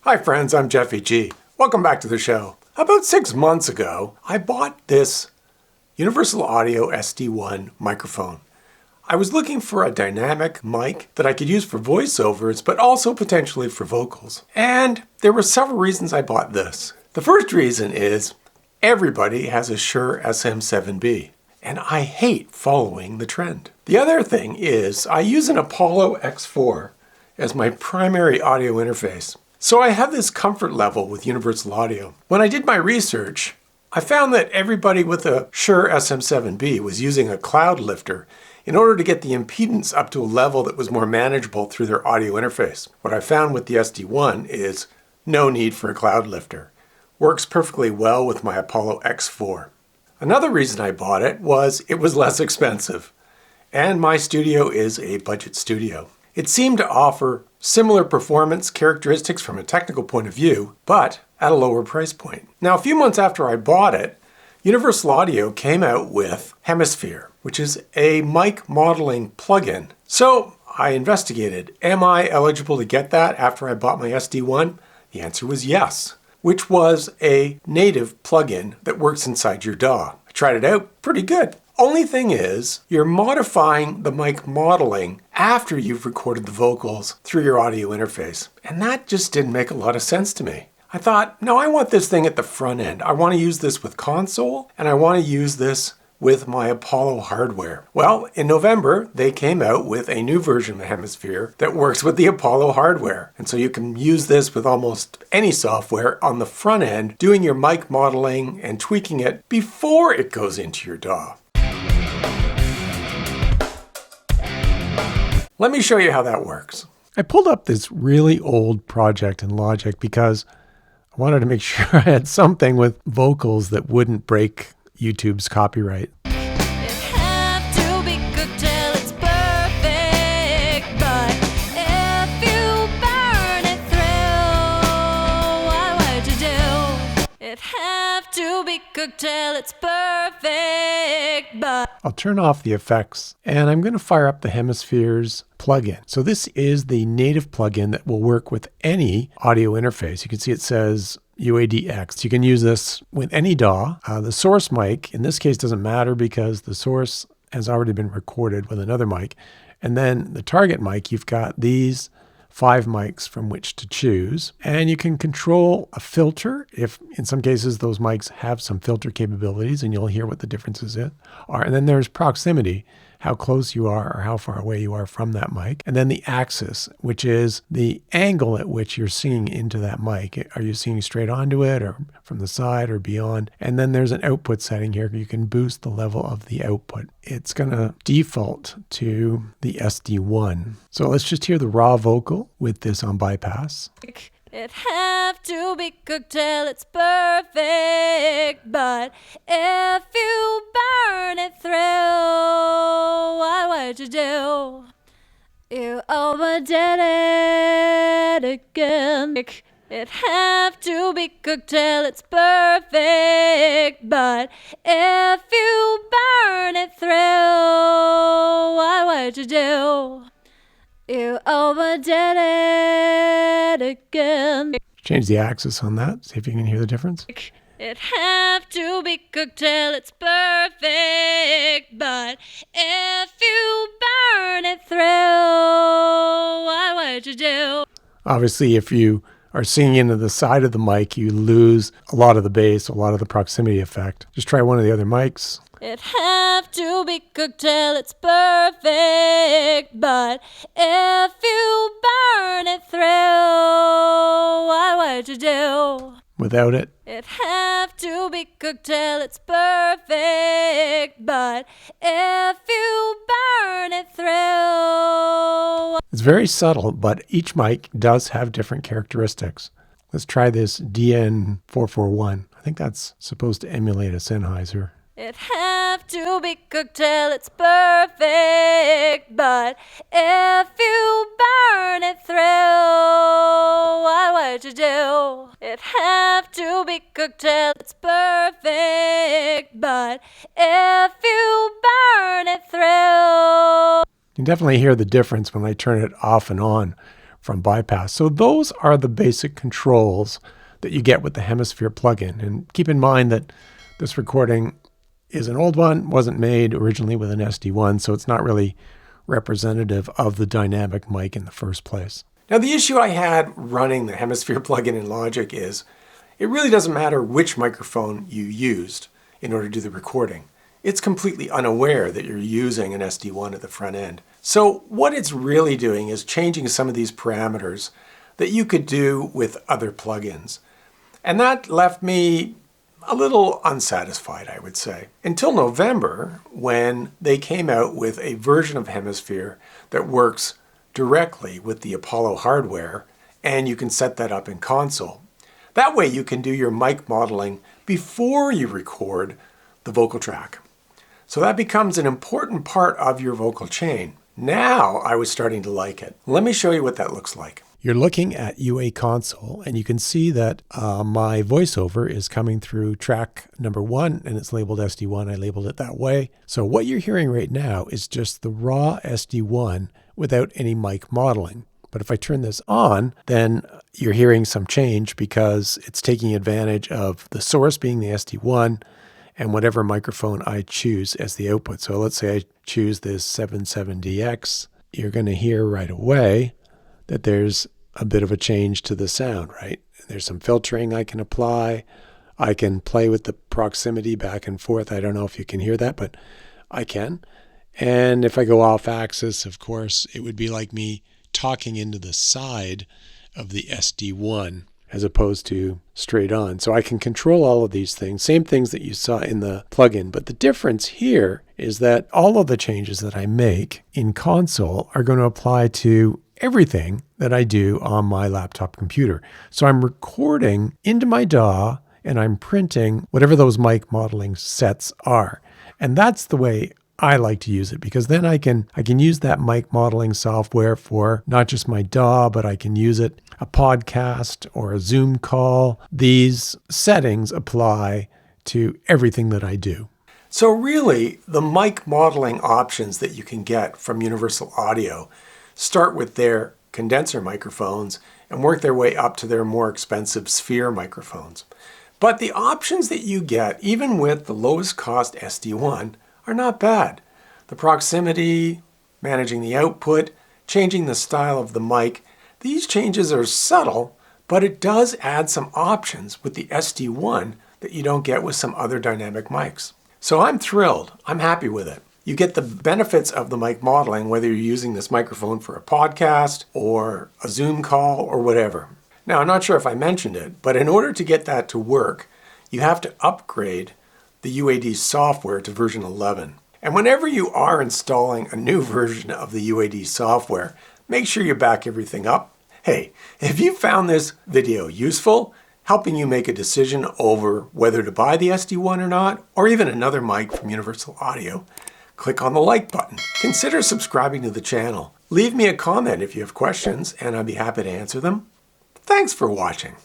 Hi friends, I'm Jeffy G. Welcome back to the show. About 6 months ago, I bought this Universal Audio SD-1 microphone. I was looking for a dynamic mic that I could use for voiceovers, but also potentially for vocals. And there were several reasons I bought this. The first reason is everybody has a Shure SM7B, and I hate following the trend. The other thing is I use an Apollo X4 as my primary audio interface. So I have this comfort level with Universal Audio. When I did my research, I found that everybody with a Shure SM7B was using a cloud lifter in order to get the impedance up to a level that was more manageable through their audio interface. What I found with the SD-1 is no need for a cloud lifter. Works perfectly well with my Apollo X4. Another reason I bought it was less expensive. And my studio is a budget studio. It seemed to offer similar performance characteristics from a technical point of view, but at a lower price point. Now, a few months after I bought it, Universal Audio came out with Hemisphere, which is a mic modeling plugin. So I investigated, am I eligible to get that after I bought my SD-1? The answer was yes, which was a native plugin that works inside your DAW. I tried it out, pretty good. Only thing is, you're modifying the mic modeling after you've recorded the vocals through your audio interface. And that just didn't make a lot of sense to me. I thought, no, I want this thing at the front end. I want to use this with console, and I want to use this with my Apollo hardware. Well, in November, they came out with a new version of Hemisphere that works with the Apollo hardware. And so you can use this with almost any software on the front end, doing your mic modeling and tweaking it before it goes into your DAW. Let me show you how that works. I pulled up this really old project in Logic because I wanted to make sure I had something with vocals that wouldn't break YouTube's copyright. Till it's perfect, but I'll turn off the effects and I'm going to fire up the Hemisphere's plugin. So this is the native plugin that will work with any audio interface. You can see it says UADx. You can use this with any DAW. The source mic, in this case, doesn't matter because the source has already been recorded with another mic. And then the target mic, you've got these 5 mics from which to choose. And you can control a filter if in some cases those mics have some filter capabilities, and you'll hear what the differences are. And then there's proximity, how close you are or how far away you are from that mic. And then the axis, which is the angle at which you're singing into that mic. Are you singing straight onto it or from the side or beyond? And then there's an output setting here. You can boost the level of the output. It's going to default to the SD-1. So let's just hear the raw vocal with this on bypass. it have to be cooked till it's perfect. But if you burn it through, what would you do? You overdid it again. It have to be cooked till it's perfect. But if you burn it through, what would you do? You overdid it again. Change the axis on that. See if you can hear the difference. It have to be cooked till it's perfect. But if you burn it through, what would you do? Obviously, if you are singing into the side of the mic, you lose a lot of the bass, a lot of the proximity effect. Just try one of the other mics. It have to be cooked till it's perfect. But if you burn it through, what would you do? Without it. It have to be cooked till it's perfect. But if you burn it through. It's very subtle, but each mic does have different characteristics. Let's try this DN441. I think that's supposed to emulate a Sennheiser. It have to be cooked till it's perfect. But if you burn it through, what would you do? It have to be cooked till it's perfect. But if you burn it through. You can definitely hear the difference when I turn it off and on from bypass. So those are the basic controls that you get with the Hemisphere plugin. And keep in mind that this recording is an old one, wasn't made originally with an SD-1, so it's not really representative of the dynamic mic in the first place. Now, the issue I had running the Hemisphere plugin in Logic is it really doesn't matter which microphone you used in order to do the recording. It's completely unaware that you're using an SD-1 at the front end. So what it's really doing is changing some of these parameters that you could do with other plugins. And that left me a little unsatisfied, I would say. Until November, when they came out with a version of Hemisphere that works directly with the Apollo hardware, and you can set that up in console. That way you can do your mic modeling before you record the vocal track. So that becomes an important part of your vocal chain. Now I was starting to like it. Let me show you what that looks like. You're looking at UA console, and you can see that my voiceover is coming through track number 1, and it's labeled SD-1. I labeled it that way. So what you're hearing right now is just the raw SD-1 without any mic modeling. But if I turn this on, then you're hearing some change because it's taking advantage of the source being the SD-1 and whatever microphone I choose as the output. So let's say I choose this 77DX. You're going to hear right away that there's a bit of a change to the sound, right? There's some filtering I can apply. I can play with the proximity back and forth. I don't know if you can hear that, but I can. And if I go off axis, of course, it would be like me talking into the side of the SD-1 as opposed to straight on. So I can control all of these things, same things that you saw in the plugin. But the difference here is that all of the changes that I make in console are going to apply to everything that I do on my laptop computer. So I'm recording into my DAW and I'm printing whatever those mic modeling sets are. And that's the way I like to use it, because then I can use that mic modeling software for not just my DAW, but I can use it a podcast or a Zoom call. These settings apply to everything that I do. So really, the mic modeling options that you can get from Universal Audio start with their condenser microphones and work their way up to their more expensive sphere microphones. But the options that you get, even with the lowest cost SD-1, are not bad. The proximity, managing the output, changing the style of the mic, these changes are subtle, but it does add some options with the SD-1 that you don't get with some other dynamic mics. So I'm thrilled. I'm happy with it. You get the benefits of the mic modeling whether you're using this microphone for a podcast or a Zoom call or whatever. Now, I'm not sure if I mentioned it, but in order to get that to work, you have to upgrade the UAD software to version 11. And whenever you are installing a new version of the UAD software, make sure you back everything up. Hey, if you found this video useful, helping you make a decision over whether to buy the SD-1 or not, or even another mic from Universal Audio, click on the like button. Consider subscribing to the channel. Leave me a comment if you have questions, and I'd be happy to answer them. Thanks for watching.